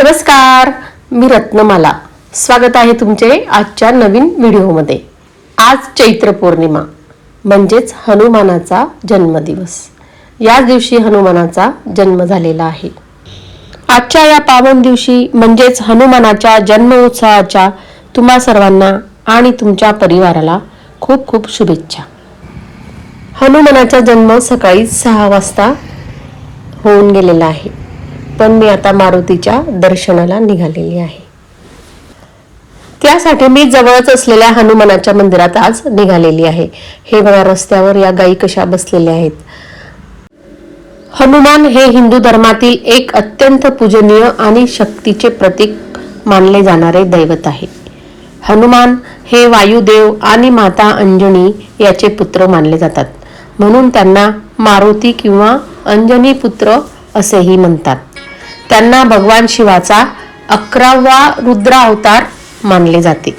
नमस्कार, मी रत्नमाला. स्वागत आहे तुमचे आजच्या नवीन व्हिडिओमध्ये. आज चैत्र पौर्णिमा म्हणजेच हनुमानाचा जन्मदिवस. याच दिवशी हनुमानाचा जन्म झालेला आहे. आजच्या या पावन दिवशी म्हणजेच हनुमानाच्या जन्म उत्सवाच्या तुम्हा सर्वांना आणि तुमच्या परिवाराला खूप खूप शुभेच्छा. हनुमानाचा जन्म सकाळी 6 वाजता होऊन गेलेला आहे, पण मी आता मारुतीच्या दर्शनाला निघालेली आहे. त्यासाठी मी जवळच असलेल्या हनुमानाच्या मंदिरात आज निघालेली आहे. हे बघा, रस्त्यावर या गायी कशा बसलेल्या आहेत. हनुमान हे हिंदू धर्मातील एक अत्यंत पूजनीय आणि शक्तीचे प्रतीक मानले जाणारे दैवत आहे. हनुमान हे वायुदेव आणि माता अंजनी याचे पुत्र मानले जातात, म्हणून त्यांना मारुती किंवा अंजनी पुत्र असेही म्हणतात. त्यांना भगवान शिवाचा 11वा रुद्र अवतार मानले जाते.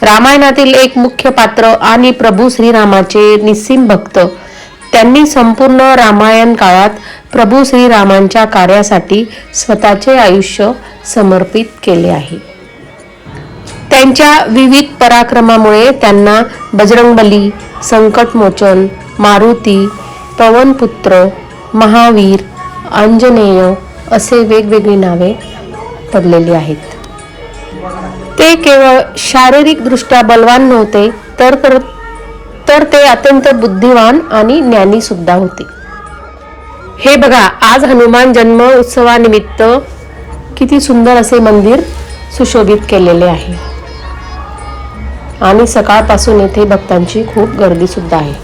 रामायणातील एक मुख्य पात्र आणि प्रभू श्रीरामाचे निस्सीम भक्त. त्यांनी संपूर्ण रामायण काळात प्रभू श्रीरामांच्या कार्यासाठी स्वतःचे आयुष्य समर्पित केले आहे. त्यांच्या विविध पराक्रमामुळे त्यांना बजरंगबली, संकटमोचन, मारुती, पवनपुत्र, महावीर, अंजनेय असे वेगवेगळी नावे पडलेली आहेत. ते केवळ शारीरिक दृष्ट्या बलवान नव्हते, तर ते अत्यंत बुद्धिवान आणि ज्ञानी सुद्धा होते. हे बघा, आज हनुमान जन्म उत्सवानिमित्त किती सुंदर असे मंदिर सुशोभित केलेले आहे आणि सकाळपासून येथे भक्तांची खूप गर्दी सुद्धा आहे.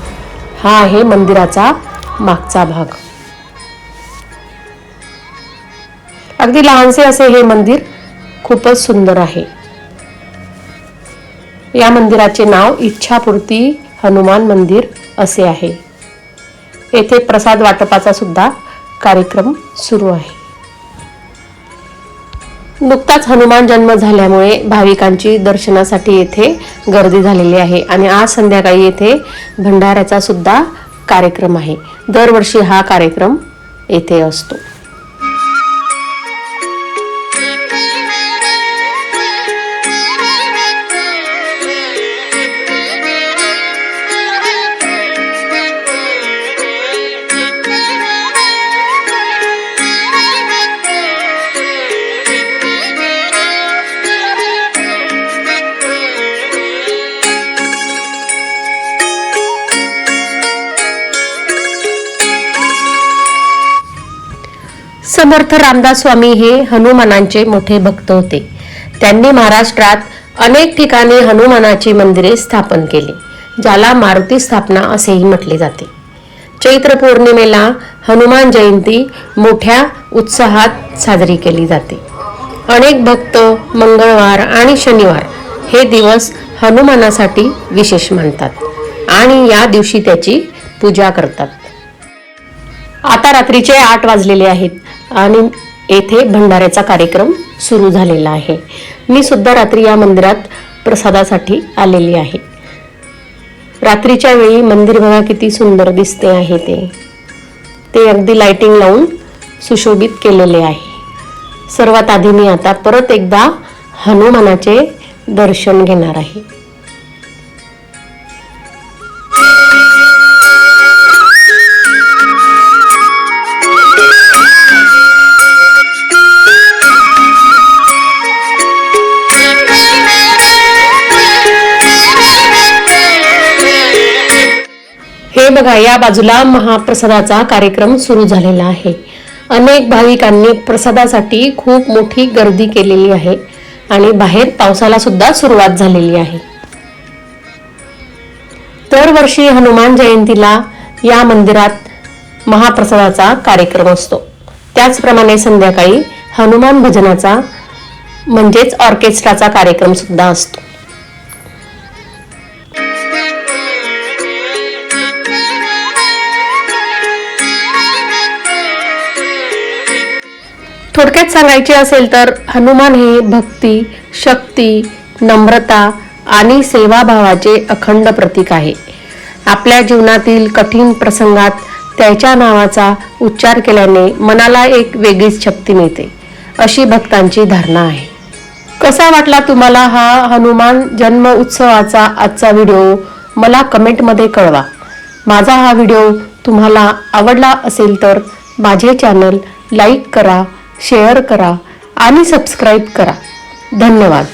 हा आहे मंदिराचा मागचा भाग. अगदी लहानसे असे हे मंदिर खूपच सुंदर आहे. या मंदिराचे नाव इच्छापूर्ती हनुमान मंदिर असे आहे. येथे प्रसाद वाटपाचा सुद्धा कार्यक्रम सुरू आहे. नुकताच हनुमान जन्म झाल्यामुळे भाविकांची दर्शनासाठी येथे गर्दी झालेली आहे आणि आज संध्याकाळी येथे भंडाऱ्याचा सुद्धा कार्यक्रम आहे. दरवर्षी हा कार्यक्रम येथे असतो. समर्थ रामदास स्वामी हे हनुमानांचे मोठे भक्त होते. त्यांनी महाराष्ट्रात अनेक ठिकाणी हनुमानाची मंदिरे स्थापन केली, ज्याला मारुती स्थापना असेही म्हटले जाते. चैत्र पौर्णिमेला हनुमान जयंती मोठ्या उत्साहात साजरी केली जाते. अनेक भक्त मंगळवार आणि शनिवार हे दिवस हनुमानासाठी विशेष मानतात आणि या दिवशी त्याची पूजा करतात. आता रात्रीचे 8 वाजलेले आहेत आणि येथे भंडाऱ्याचा कार्यक्रम सुरू झालेला आहे. मी सुद्धा रात्री या मंदिरात प्रसादासाठी आलेली आहे. रात्रीच्या वेळी मंदिर बघा किती सुंदर दिसते आहे. ते अगदी लाइटिंग लावून सुशोभित केलेले आहे. सर्वात आधी मी आता परत एकदा हनुमानाचे दर्शन घेणार आहे. हे बघा, या बाजूला महाप्रसादाचा कार्यक्रम सुरू झालेला आहे. अनेक भाविकांनी प्रसादासाठी खूप मोठी गर्दी केलेली आहे आणि बाहेर पावसाला सुद्धा सुरुवात झालेली आहे. दरवर्षी हनुमान जयंतीला या मंदिरात महाप्रसादाचा कार्यक्रम असतो. त्याचप्रमाणे संध्याकाळी हनुमान भजनाचा म्हणजेच ऑर्केस्ट्राचा कार्यक्रम सुद्धा असतो. थोडक्यात सांगायचे असेल तर हनुमान हे भक्ती, शक्ती, नम्रता आणि सेवाभावाचे अखंड प्रतीक आहे. आपल्या जीवनातील कठीण प्रसंगात त्याच्या नावाचा उच्चार केल्याने मनाला एक वेगळीच शक्ती मिळते अशी भक्तांची धारणा आहे. कसा वाटला तुम्हाला हा हनुमान जन्म उत्सवाचा आजचा व्हिडिओ मला कमेंटमध्ये कळवा. माझा हा व्हिडिओ तुम्हाला आवडला असेल तर माझे चॅनल लाईक करा, शेअर करा आणि सबस्क्राईब करा. धन्यवाद.